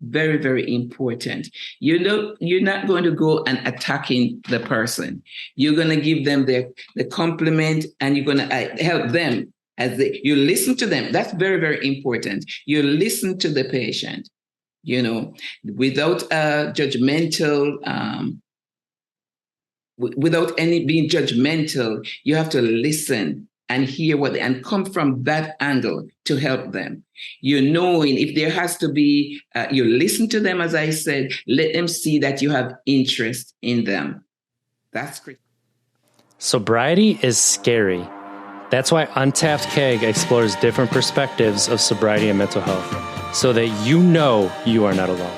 Very, very important. You're not going to go and attacking the person. You're going to give them the compliment, and you're going to help them you listen to them. That's very, very important. You listen to the patient, without judgmental, without any being judgmental. You have to listen and hear and come from that angle to help them. Knowing if there has to be, you listen to them, as I said, let them see that you have interest in them. That's great. Sobriety is scary. That's why Untapped Keg explores different perspectives of sobriety and mental health, so that you are not alone.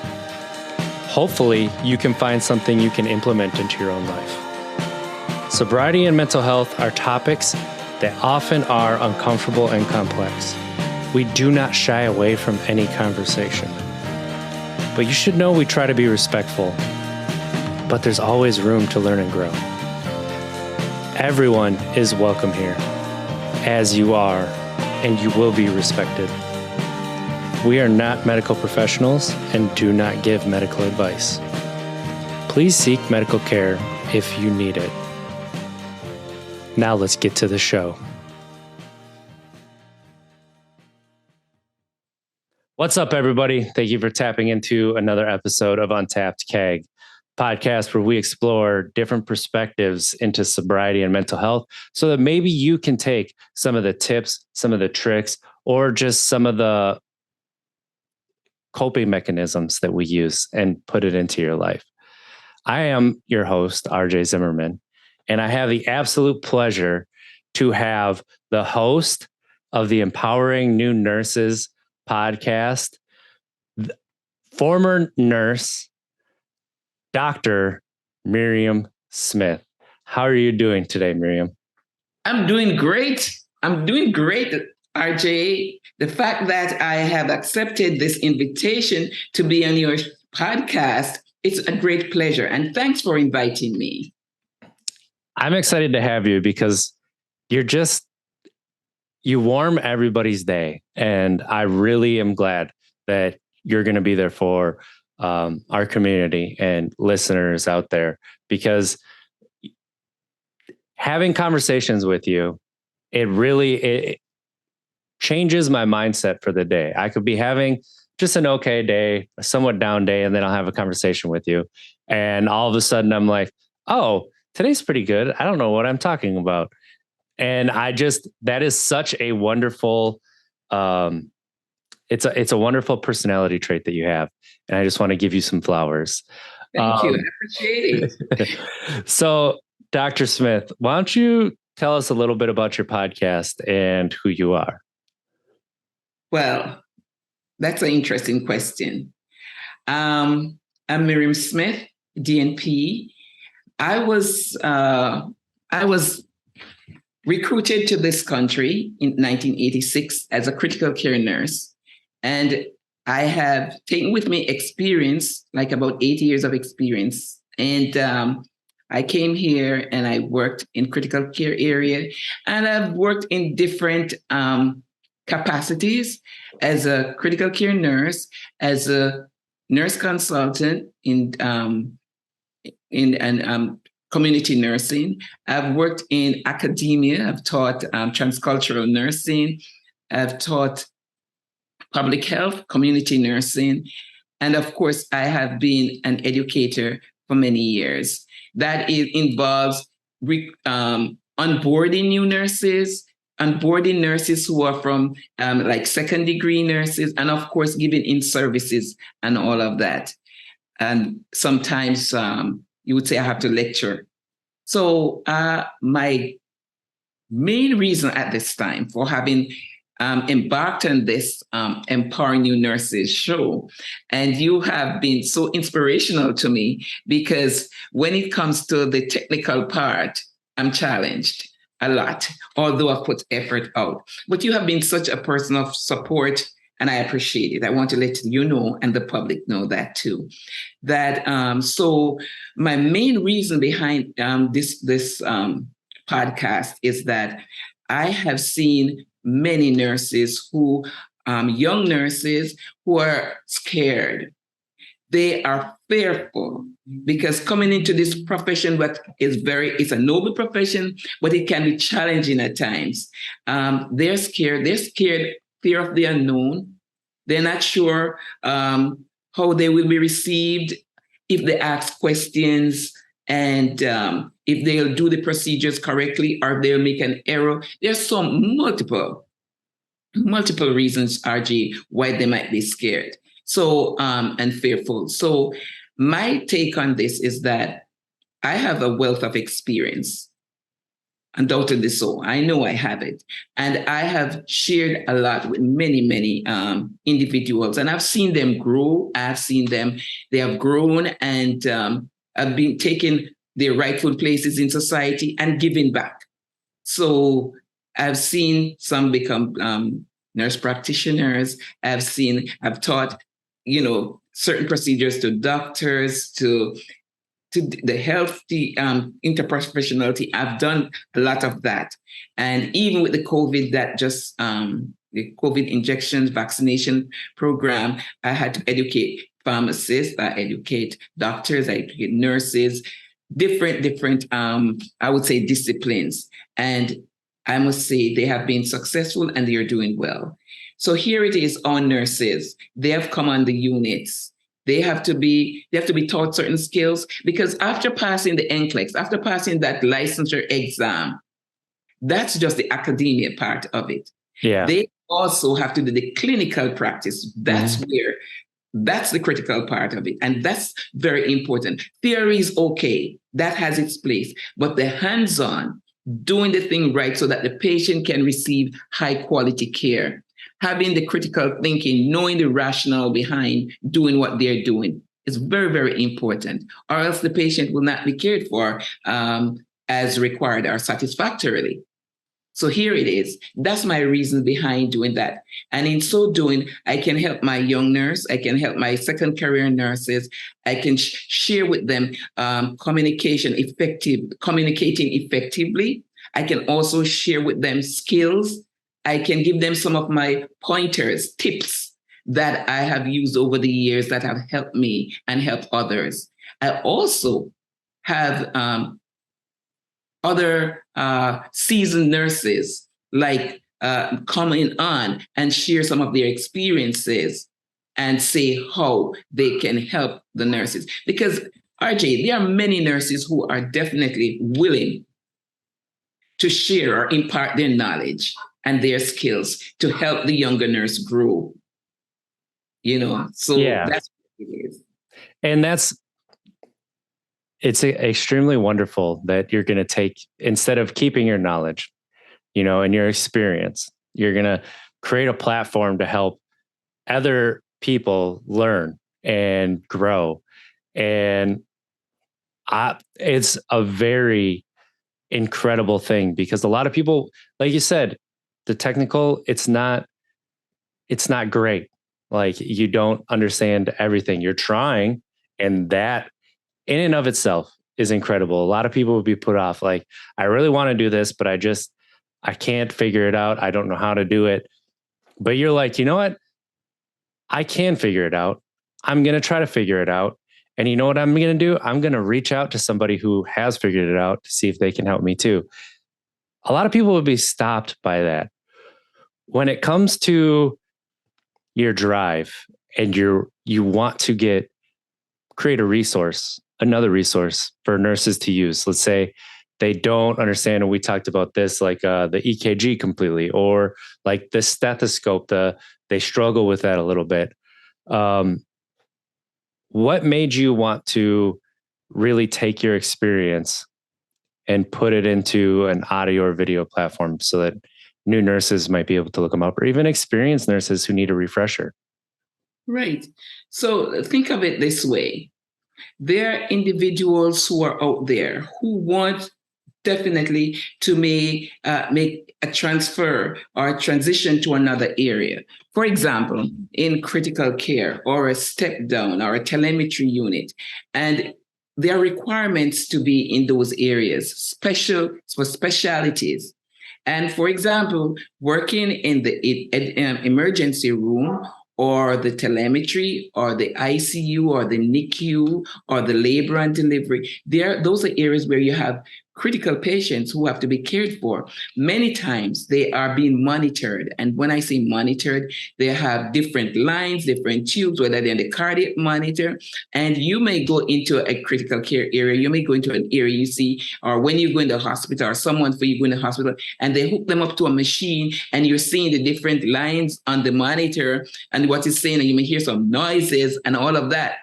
Hopefully, you can find something you can implement into your own life. Sobriety and mental health are topics that often are uncomfortable and complex. We do not shy away from any conversation. But you should know we try to be respectful, but there's always room to learn and grow. Everyone is welcome here, as you are, and you will be respected. We are not medical professionals and do not give medical advice. Please seek medical care if you need it. Now let's get to the show. What's up, everybody? Thank you for tapping into another episode of Untapped Keg, podcast where we explore different perspectives into sobriety and mental health so that maybe you can take some of the tips, some of the tricks, or just some of the coping mechanisms that we use and put it into your life. I am your host, RJ Zimmerman, and I have the absolute pleasure to have the host of the Empowering New Nurses podcast, former nurse, Dr. Miriam Smith. How are you doing today, Miriam? I'm doing great. RJ. The fact that I have accepted this invitation to be on your podcast, it's a great pleasure. And thanks for inviting me. I'm excited to have you because you warm everybody's day. And I really am glad that you're going to be there for our community and listeners out there, because having conversations with you, it changes my mindset for the day. I could be having just an okay day, a somewhat down day, and then I'll have a conversation with you. And all of a sudden I'm like, oh, today's pretty good. I don't know what I'm talking about. And that is such a wonderful, it's a wonderful personality trait that you have. And I just want to give you some flowers. Thank you. I appreciate it. So, Dr. Smith, why don't you tell us a little bit about your podcast and who you are? Well, that's an interesting question. I'm Miriam Smith, DNP. I was recruited to this country in 1986 as a critical care nurse. And I have taken with me experience, like about 8 years of experience. And I came here and I worked in critical care area. And I've worked in different capacities as a critical care nurse, as a nurse consultant in community nursing. I've worked in academia. I've taught transcultural nursing. I've taught public health, community nursing. And of course, I have been an educator for many years. That involves onboarding new nurses, onboarding nurses who are from like second degree nurses, and of course, giving in services and all of that. And sometimes you would say I have to lecture. So my main reason at this time for having embarked on this Empowering New Nurses show, and you have been so inspirational to me, because when it comes to the technical part, I'm challenged a lot, although I've put effort out. But you have been such a person of support, and I appreciate it. I want to let you know, and the public know that too. That so my main reason behind this podcast is that I have seen many nurses young nurses who are scared they are fearful because coming into this profession, but it's a noble profession, but it can be challenging at times. They're scared. They're scared, fear of the unknown. They're not sure how they will be received if they ask questions, and if they'll do the procedures correctly or they'll make an error. There's some multiple reasons, RG, why they might be scared. So, and fearful. So my take on this is that I have a wealth of experience, undoubtedly so. I know I have it. And I have shared a lot with many individuals, and I've seen them grow. I've seen them, they have grown and have been taking their rightful places in society and giving back. So I've seen some become nurse practitioners. I've taught, certain procedures to doctors, to the health, the interprofessionality. I've done a lot of that. And even with the COVID, the COVID injections, vaccination program, I had to educate pharmacists, I educate doctors, I educate nurses, different, I would say, disciplines. And I must say they have been successful and they are doing well. So here it is on nurses. They have come on the units. They have to be taught certain skills, because after passing the NCLEX, after passing that licensure exam, that's just the academia part of it. Yeah. They also have to do the clinical practice. That's that's the critical part of it. And that's very important. Theory is okay. That has its place. But the hands-on, doing the thing right so that the patient can receive high quality care, having the critical thinking, knowing the rationale behind doing what they're doing is very, very important, or else the patient will not be cared for as required or satisfactorily. So here it is. That's my reason behind doing that. And in so doing, I can help my young nurse. I can help my second career nurses. I can share with them communicating effectively. I can also share with them skills. I can give them some of my pointers, tips that I have used over the years that have helped me and helped others. I also have other seasoned nurses coming on and share some of their experiences and say how they can help the nurses. Because, RJ, there are many nurses who are definitely willing to share or impart their knowledge and their skills to help the younger nurse grow. So yeah. That's what it is. And it's extremely wonderful that you're going to take, instead of keeping your knowledge, and your experience, you're going to create a platform to help other people learn and grow. And it's a very incredible thing, because a lot of people, like you said, the technical, it's not great. Like, you don't understand everything. You're trying, and that in and of itself is incredible. A lot of people would be put off. Like, I really want to do this, but I can't figure it out. I don't know how to do it. But you're like, you know what? I can figure it out. I'm going to try to figure it out. And you know what I'm going to do? I'm going to reach out to somebody who has figured it out to see if they can help me too. A lot of people would be stopped by that. When it comes to your drive and you want to create a resource, another resource for nurses to use. Let's say they don't understand, and we talked about this, like the EKG completely, or like the stethoscope, they struggle with that a little bit. What made you want to really take your experience and put it into an audio or video platform so that new nurses might be able to look them up, or even experienced nurses who need a refresher? Right. So think of it this way. There are individuals who are out there who want definitely to make a transfer or a transition to another area. For example, in critical care, or a step down, or a telemetry unit. And there are requirements to be in those areas, for specialties. And for example, working in the emergency room or the telemetry or the ICU or the NICU or the labor and delivery. Those are areas where you have critical patients who have to be cared for. Many times they are being monitored. And when I say monitored, they have different lines, different tubes, whether they're in the cardiac monitor. And you may go into a critical care area. You may go into an area you see, or when you go in the hospital or someone for you go in the hospital and they hook them up to a machine and you're seeing the different lines on the monitor and what it's saying, and you may hear some noises and all of that.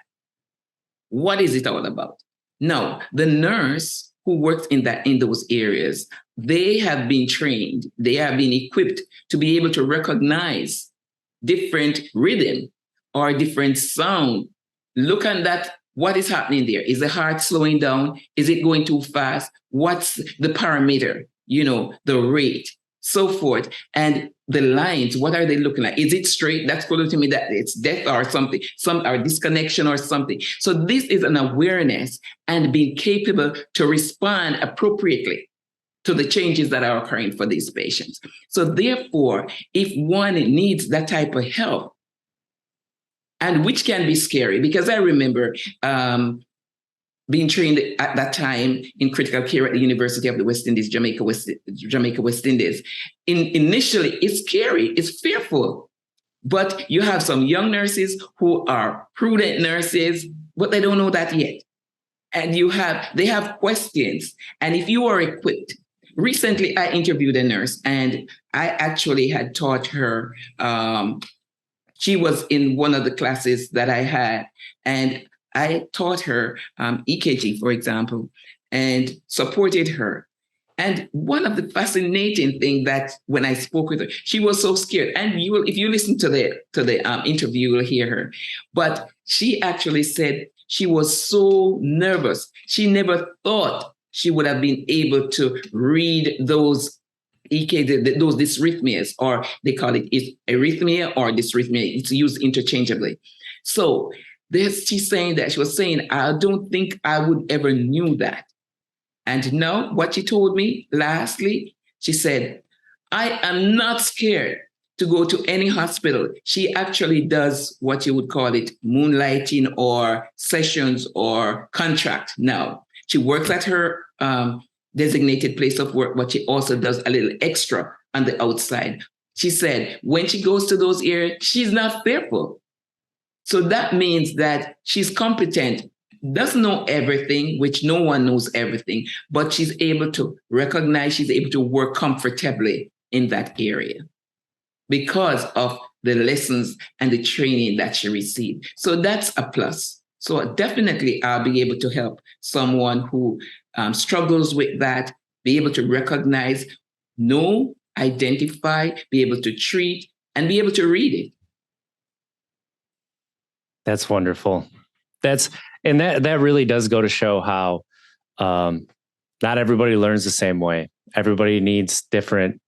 What is it all about? No, the nurse who works in those areas, they have been trained, they have been equipped to be able to recognize different rhythm or different sound. Look at that. What is happening there? Is the heart slowing down? Is it going too fast? What's the parameter? The rate, so forth. And the lines, what are they looking like? Is it straight? That's going to me that it's death or something, or disconnection or something. So this is an awareness and being capable to respond appropriately to the changes that are occurring for these patients. So therefore, if one needs that type of help, and which can be scary, because I remember being trained at that time in critical care at the University of the West Indies, Jamaica, West Indies. Initially, it's scary, it's fearful, but you have some young nurses who are prudent nurses, but they don't know that yet. And they have questions. And if you are equipped, recently I interviewed a nurse and I actually had taught her, she was in one of the classes that I had, and I taught her EKG, for example, and supported her. And one of the fascinating things that when I spoke with her, she was so scared. And if you listen to the interview, you'll hear her. But she actually said she was so nervous. She never thought she would have been able to read those EKG, those dysrhythmias, or they call it arrhythmia or dysrhythmia. It's used interchangeably. So she's saying that she was saying, I don't think I would ever knew that. And now what she told me lastly, she said, I am not scared to go to any hospital. She actually does what you would call it moonlighting or sessions or contract now. She works at her designated place of work, but she also does a little extra on the outside. She said when she goes to those areas, she's not fearful. So that means that she's competent, doesn't know everything, which no one knows everything, but she's able to recognize, she's able to work comfortably in that area because of the lessons and the training that she received. So that's a plus. So definitely I'll be able to help someone who struggles with that, be able to recognize, know, identify, be able to treat, and be able to read it. That's wonderful. That really does go to show how not everybody learns the same way. Everybody needs different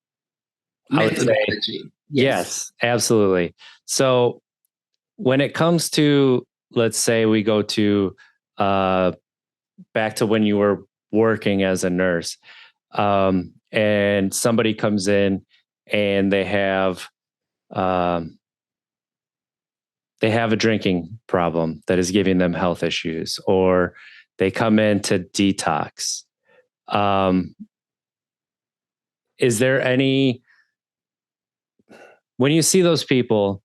methodology. Yes, absolutely. So when it comes to, let's say we go to back to when you were working as a nurse, and somebody comes in and they have a drinking problem that is giving them health issues, or they come in to detox. Is there any, when you see those people,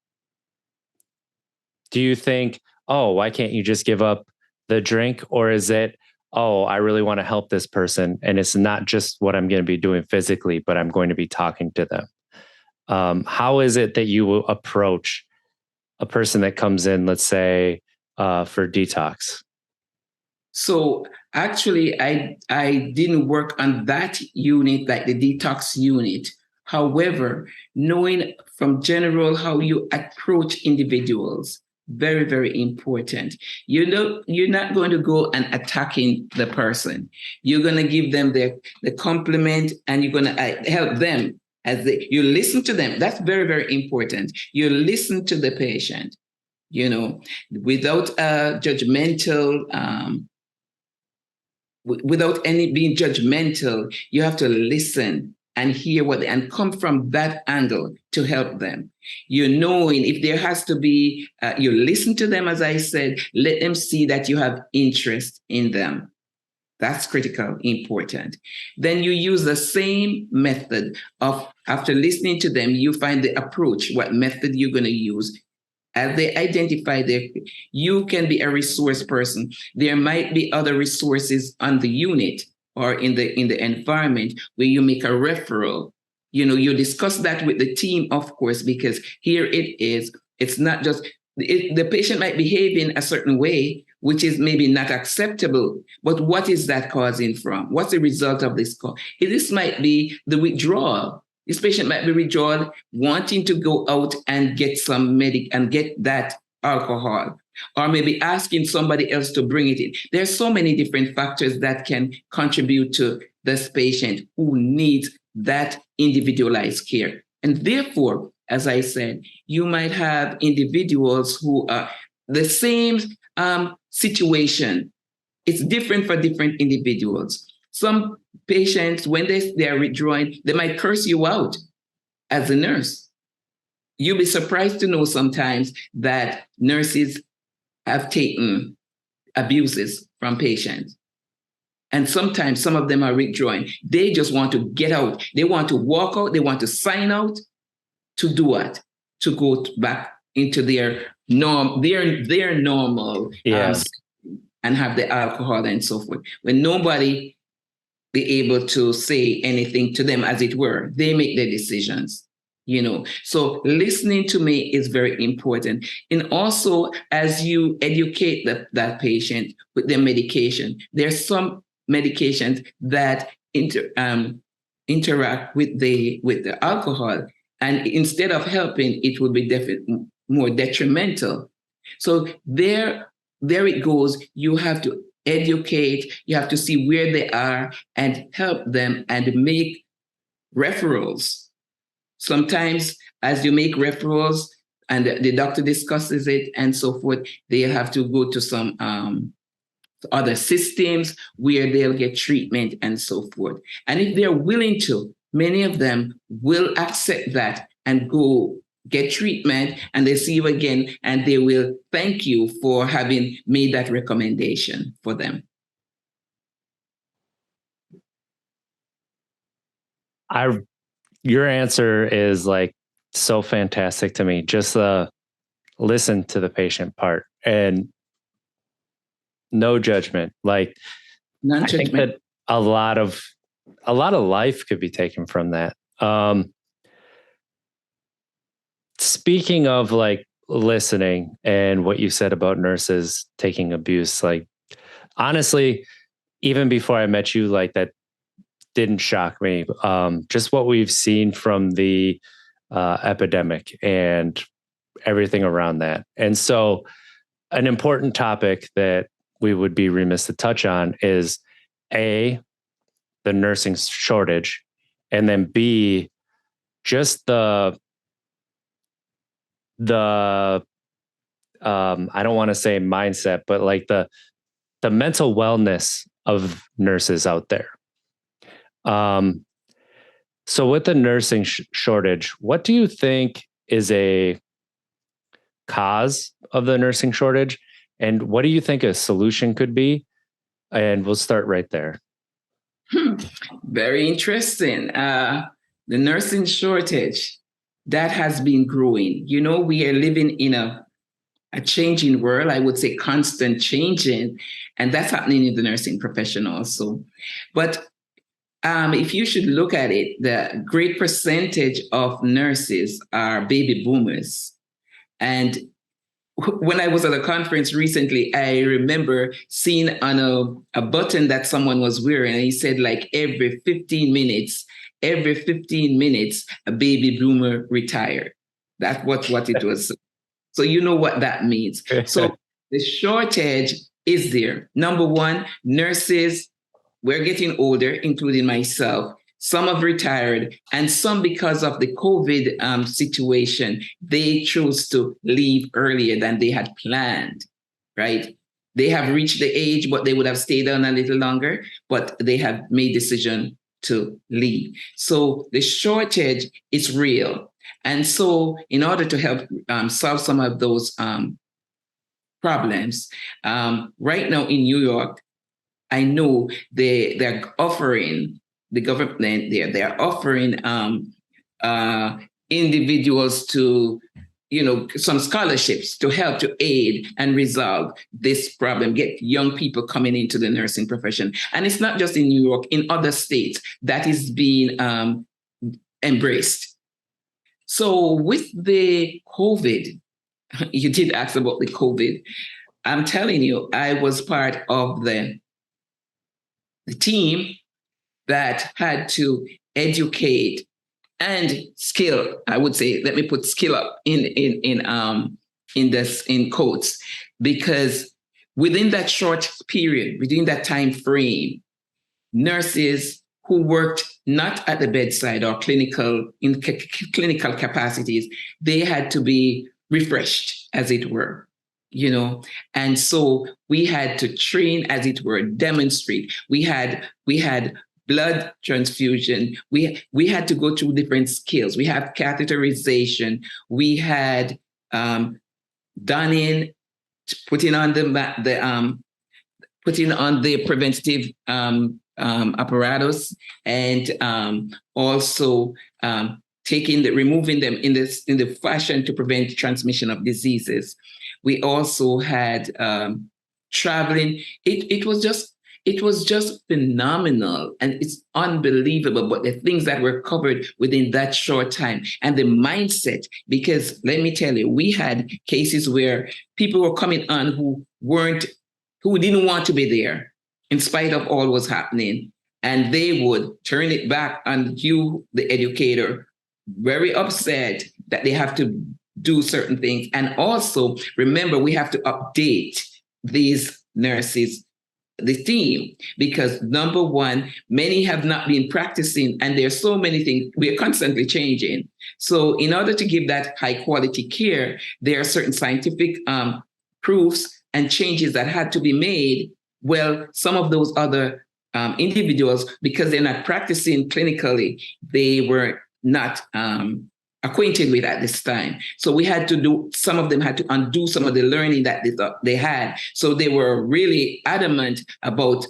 do you think, oh, why can't you just give up the drink? Or is it, oh, I really want to help this person, and it's not just what I'm going to be doing physically, but I'm going to be talking to them? How is it that you will approach a person that comes in, let's say, for detox? So actually, I didn't work on that unit, like the detox unit. However, knowing from general how you approach individuals, very, very important. You're not going to go and attacking the person. You're going to give them the compliment, and you're going to help them. You listen to them. That's very, very important. You listen to the patient, without judgmental, without any being judgmental. You have to listen and hear and come from that angle to help them. Knowing if there has to be, you listen to them, as I said, let them see that you have interest in them. That's critical, important. Then you use the same method of, after listening to them, you find the approach, what method you're going to use. As they identify you can be a resource person. There might be other resources on the unit or in the environment where you make a referral. You discuss that with the team, of course, because here it is. It's not just the patient might behave in a certain way, which is maybe not acceptable. But what is that causing from? What's the result of this cause? This might be the withdrawal. This patient might be withdrawal, wanting to go out and get some and get that alcohol, or maybe asking somebody else to bring it in. There's so many different factors that can contribute to this patient who needs that individualized care. And therefore, as I said, you might have individuals who are the same situation. It's different for different individuals. Some patients, when they are withdrawing, they might curse you out as a nurse. You'll be surprised to know sometimes that nurses have taken abuses from patients. And sometimes some of them are withdrawing. They just want to get out. They want to walk out. They want to sign out. To do what? To go back into their normal, and have the alcohol and so forth. When nobody be able to say anything to them, as it were, they make their decisions. So listening to me is very important. And also, as you educate that patient with their medication, there's some medications that interact with the alcohol. And instead of helping, it will be more detrimental. So there it goes. You have to educate. You have to see where they are and help them and make referrals. Sometimes as you make referrals and the doctor discusses it and so forth, they have to go to some other systems where they'll get treatment and so forth. And if they're willing to, many of them will accept that and go get treatment, and they see you again, and they will thank you for having made that recommendation for them. Your answer is like so fantastic to me. Just listen to the patient part and no judgment. Like, I think that a lot of life could be taken from that. Speaking of like listening and what you said about nurses taking abuse, like honestly, even before I met you, like that didn't shock me. Just what we've seen from the epidemic and everything around that. And so an important topic that we would be remiss to touch on is A, the nursing shortage, and then B, just the I don't want to say mindset, but like the mental wellness of nurses out there. So with the nursing shortage, what do you think is a cause of the nursing shortage? And what do you think a solution could be? And we'll start right there. Very interesting. The nursing shortage, that has been growing. We are living in a changing world, I would say constant changing, and that's happening in the nursing profession also. But if you should look at it, the great percentage of nurses are baby boomers. And when I was at a conference recently, I remember seeing on a button that someone was wearing, and he said like every 15 minutes, a baby boomer retired. That's what it was. So you know what that means. So the shortage is there. Number one, nurses, we're getting older, including myself. Some have retired, and some, because of the COVID situation, they chose to leave earlier than they had planned, right? They have reached the age, but they would have stayed on a little longer, but they have made decision to leave. So the shortage is real. And so in order to help solve some of those problems, right now in New York, I know they're offering, the government there, they're offering individuals to, some scholarships to help to aid and resolve this problem, get young people coming into the nursing profession. And it's not just in New York, in other states that is being embraced. So with the COVID, you did ask about the COVID. I'm telling you, I was part of the team that had to educate and skill. I would say, let me put skill up in this in quotes, because within that short period, within that time frame, nurses who worked not at the bedside or clinical capacities, they had to be refreshed, as it were. And so we had to train, as it were, demonstrate. We had blood transfusion. We had to go through different skills. We had catheterization. We had donning, putting on the preventative apparatus, and also removing them in the fashion to prevent transmission of diseases. We also had traveling. It was just phenomenal, and it's unbelievable. But the things that were covered within that short time, and the mindset, because let me tell you, we had cases where people were coming on who didn't want to be there, in spite of all was happening, and they would turn it back on you, the educator, very upset that they have to do certain things. And also, remember, we have to update these nurses, the team, because number one, many have not been practicing, and there's so many things. We are constantly changing. So in order to give that high quality care, there are certain scientific proofs and changes that had to be made. Well, some of those other individuals, because they're not practicing clinically, they were not acquainted with at this time. So we had to some of them had to undo some of the learning that they had. So they were really adamant about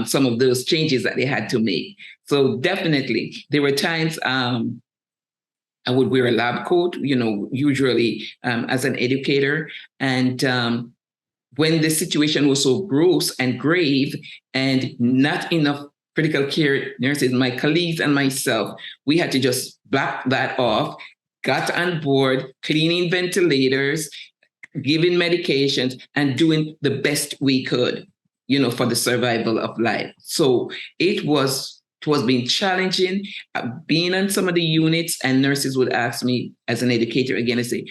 some of those changes that they had to make. So definitely, there were times I would wear a lab coat, usually as an educator. And when the situation was so gross and grave and not enough critical care nurses, my colleagues and myself, we had to just back that off, got on board, cleaning ventilators, giving medications, and doing the best we could, for the survival of life. So it was being challenging, being on some of the units, and nurses would ask me as an educator again and say,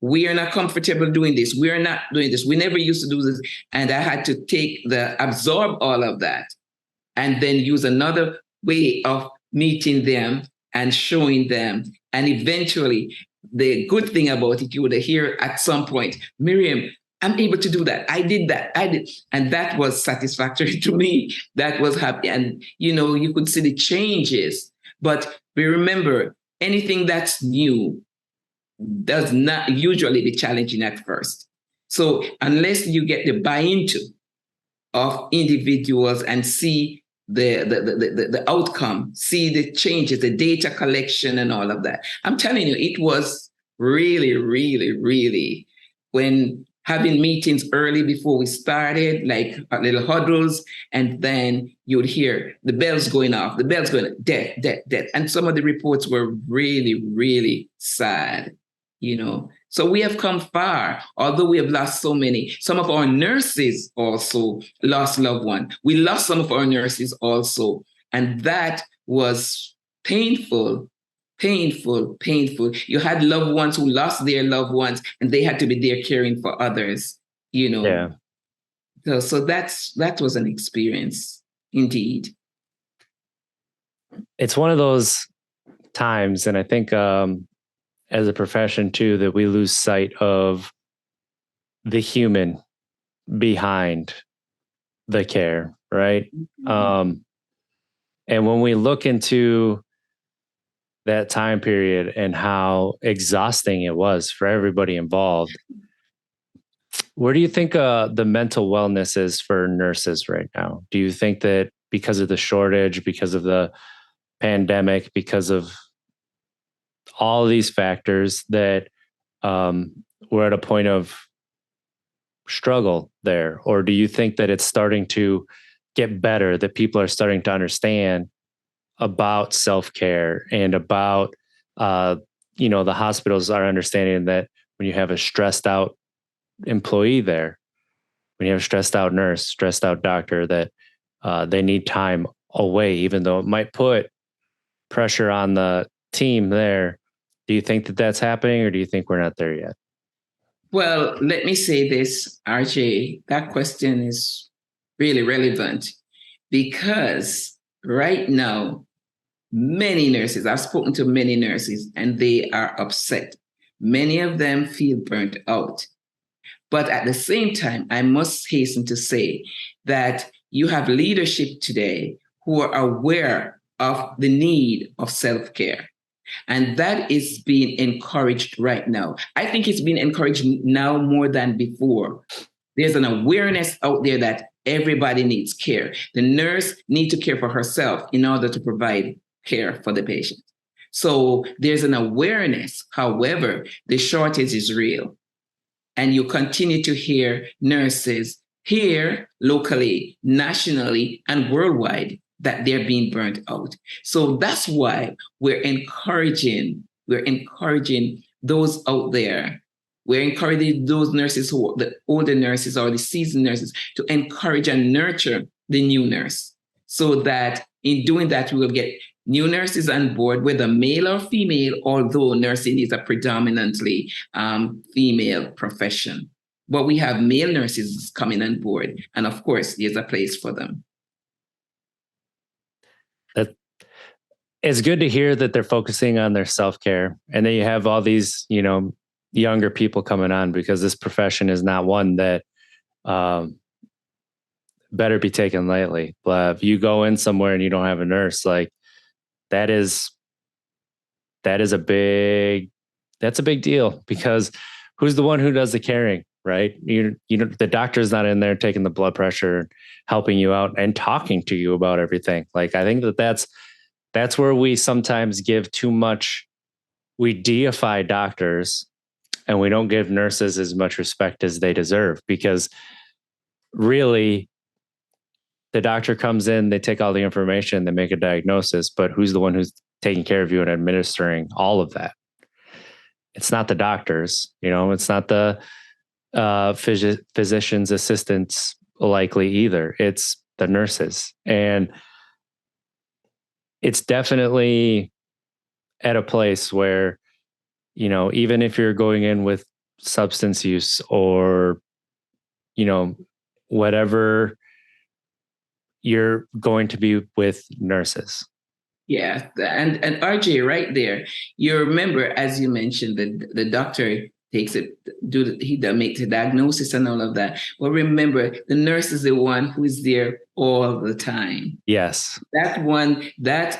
we are not comfortable doing this. We are not doing this. We never used to do this. And I had to absorb all of that, and then use another way of meeting them and showing them. And eventually, the good thing about it, you would hear at some point, Miriam, I'm able to do that. I did that. And that was satisfactory to me. That was happy. And, you could see the changes. But we remember, anything that's new does not usually be challenging at first. So unless you get the buy-in of individuals and see the outcome, see the changes, the data collection and all of that, I'm telling you, it was really, really, really, when having meetings early before we started, like little huddles, and then you'd hear the bells going off, death, death, death. And some of the reports were really, really sad, So we have come far, although we have lost so many. Some of our nurses also lost loved ones. We lost some of our nurses also. And that was painful, painful, painful. You had loved ones who lost their loved ones, and they had to be there caring for others, Yeah. So that was an experience indeed. It's one of those times, and I think as a profession too, that we lose sight of the human behind the care, right? And when we look into that time period and how exhausting it was for everybody involved, where do you think the mental wellness is for nurses right now? Do you think that because of the shortage, because of the pandemic, because of all of these factors, that we're at a point of struggle there? Or do you think that it's starting to get better, that people are starting to understand about self-care and about, the hospitals are understanding that when you have a stressed out employee there, when you have a stressed out nurse, stressed out doctor, that they need time away, even though it might put pressure on the team there. Do you think that that's happening, or do you think we're not there yet? Well, let me say this, RJ, that question is really relevant because right now, many nurses, I've spoken to many nurses, and they are upset. Many of them feel burnt out. But at the same time, I must hasten to say that you have leadership today who are aware of the need of self care. And that is being encouraged right now. I think it's being encouraged now more than before. There's an awareness out there that everybody needs care. The nurse needs to care for herself in order to provide care for the patient. So there's an awareness. However, the shortage is real. And you continue to hear nurses here locally, nationally, and worldwide that they're being burnt out. So that's why we're encouraging those out there. We're encouraging those nurses, who the older nurses or the seasoned nurses, to encourage and nurture the new nurse, so that in doing that, we will get new nurses on board, whether male or female, although nursing is a predominantly female profession. But we have male nurses coming on board, and of course, there's a place for them. It's good to hear that they're focusing on their self-care, and then you have all these, younger people coming on, because this profession is not one that better be taken lightly. But if you go in somewhere and you don't have a nurse, like that's a big deal, because who's the one who does the caring, right? The doctor's not in there taking the blood pressure, helping you out and talking to you about everything. Like, I think that's where we sometimes give too much. We deify doctors and we don't give nurses as much respect as they deserve, because really the doctor comes in, they take all the information, they make a diagnosis, but who's the one who's taking care of you and administering all of that? It's not the doctors, it's not the physician's assistants likely either. It's the nurses. And it's definitely at a place where, even if you're going in with substance use or, whatever, you're going to be with nurses. Yeah, and RJ, right there, you remember, as you mentioned, the doctor takes it, he makes the diagnosis and all of that. Well, remember, the nurse is the one who is there all the time. Yes. That one, that's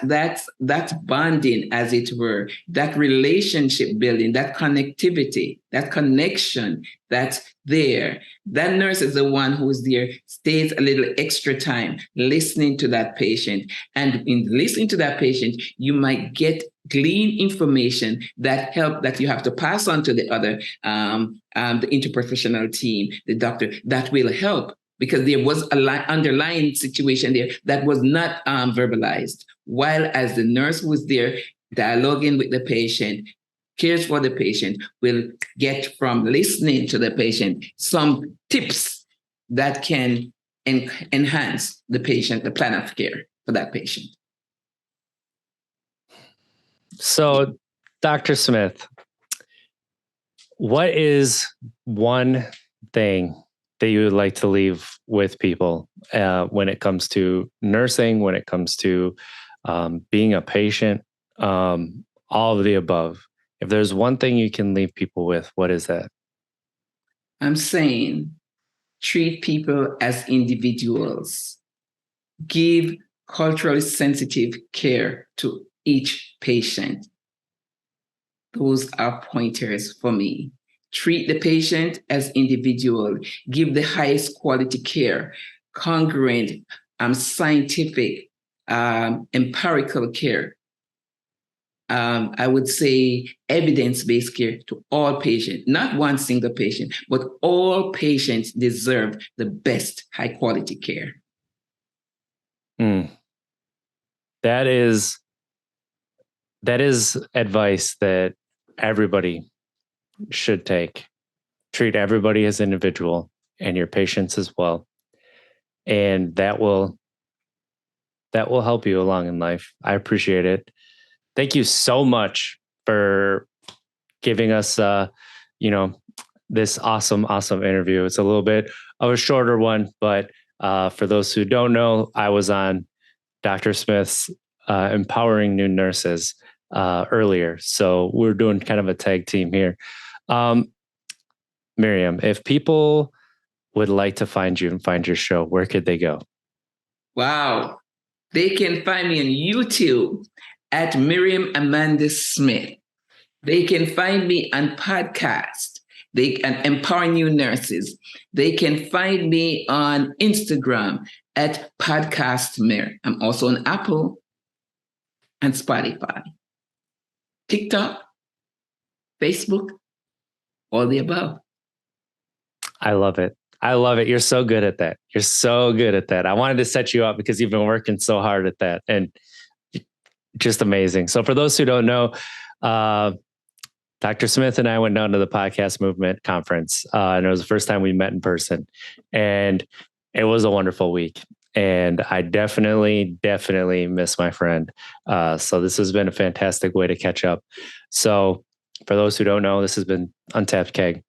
bonding, as it were, that relationship building, that connectivity, that connection that's there. That nurse is the one who's there, stays a little extra time listening to that patient. And in listening to that patient, you might glean information that you have to pass on to the other, the interprofessional team, the doctor, that will help, because there was a underlying situation there that was not verbalized. While as the nurse was there dialoguing with the patient, cares for the patient, will get from listening to the patient some tips that can enhance the plan of care for that patient. So, Dr. Smith, what is one thing that you would like to leave with people when it comes to nursing, when it comes to being a patient, all of the above? If there's one thing you can leave people with, what is that? I'm saying treat people as individuals. Give culturally sensitive care to each patient. Those are pointers for me. Treat the patient as individual. Give the highest quality care, congruent, scientific, empirical care. I would say evidence-based care to all patients, not one single patient, but all patients deserve the best high-quality care. That is advice that everybody should take. Treat everybody as individual and your patients as well. And that will help you along in life. I appreciate it. Thank you so much for giving us this awesome interview. It's a little bit of a shorter one, but for those who don't know, I was on Dr. Smith's Empowering New Nurses earlier. So we're doing kind of a tag team here. Miriam, if people would like to find you and find your show, where could they go? Wow. They can find me on YouTube at Miriam Amanda Smith. They can find me on podcast. They can empower new nurses. They can find me on Instagram at Podcast Mir. I'm also on Apple and Spotify, TikTok, Facebook, all the above. I love it. I love it. You're so good at that. You're so good at that. I wanted to set you up because you've been working so hard at that, and just amazing. So for those who don't know, Dr. Smith and I went down to the Podcast Movement Conference, and it was the first time we met in person, and it was a wonderful week. And I definitely miss my friend. So this has been a fantastic way to catch up. So for those who don't know, this has been Untapped Keg,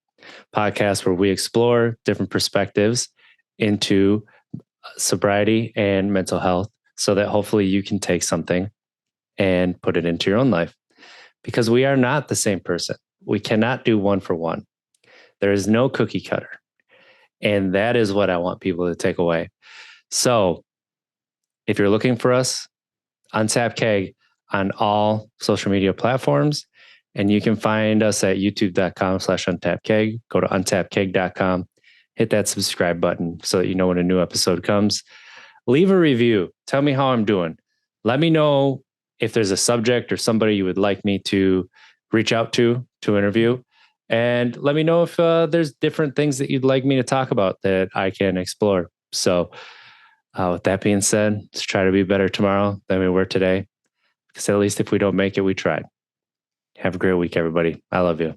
podcast where we explore different perspectives into sobriety and mental health so that hopefully you can take something and put it into your own life, because we are not the same person. We cannot do one for one. There is no cookie cutter. And that is what I want people to take away. So if you're looking for us, Untapped Keg on all social media platforms. And you can find us at youtube.com/untappedkeg. Go to untappedkeg.com, hit that subscribe button so that you know when a new episode comes. Leave a review. Tell me how I'm doing. Let me know if there's a subject or somebody you would like me to reach out to interview. And let me know if there's different things that you'd like me to talk about that I can explore. So with that being said, let's try to be better tomorrow than we were today. Because at least if we don't make it, we tried. Have a great week, everybody. I love you.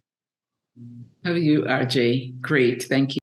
Love you, RJ. Great. Thank you.